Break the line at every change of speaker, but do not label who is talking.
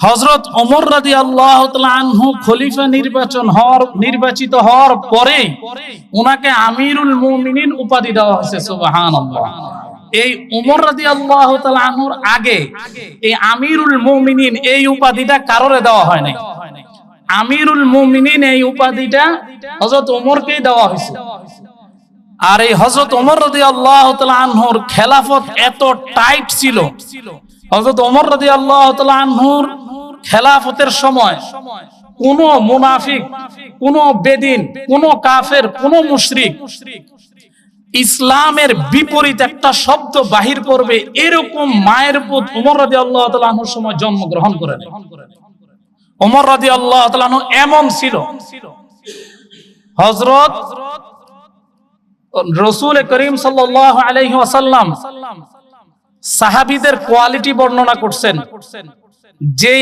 হযরত ওমর রাদিয়াল্লাহু তাআলা আনহু খলিফা নির্বাচিত হওয়ার পরে উনাকে আমিরুল মুমিনিন উপাধি দেওয়া হয়েছে। সুবহানাল্লাহ। এই ওমর রাদিয়াল্লাহু তাআলা আনহুর আগে এই আমিরুল মুমিনিন এই উপাধিটা কারোরে দেওয়া হয় নাই। আমিরুল মুমিনিন এই উপাধিটা হযরত ওমরকেই দেওয়া হয়েছে। আর এই হযরত ওমর রাদিয়াল্লাহু তাআলা আনহুর খেলাফত এত টাইট ছিল, হযরত ওমর রাদিয়াল্লাহু তাআলা আনহুর খেলাফতের সময় কোন মুনাফিক, কোন বেদিন, কোন কাফের, কোন মুশরিক ইসলামের বিপরীত একটা শব্দ বাহির করবে এরকম মায়ের পুত ওমর রাদিয়াল্লাহু তাআলা আনহুর সময় জন্মগ্রহণ করেন। ওমর রাদিয়াল্লাহু তাআলা আনহু এমন ছিল, হযরত রাসূল করিম সাল্লাল্লাহু আলাইহি ওয়াসাল্লাম সাহাবীদের কোয়ালিটি বর্ণনা করছেন, যে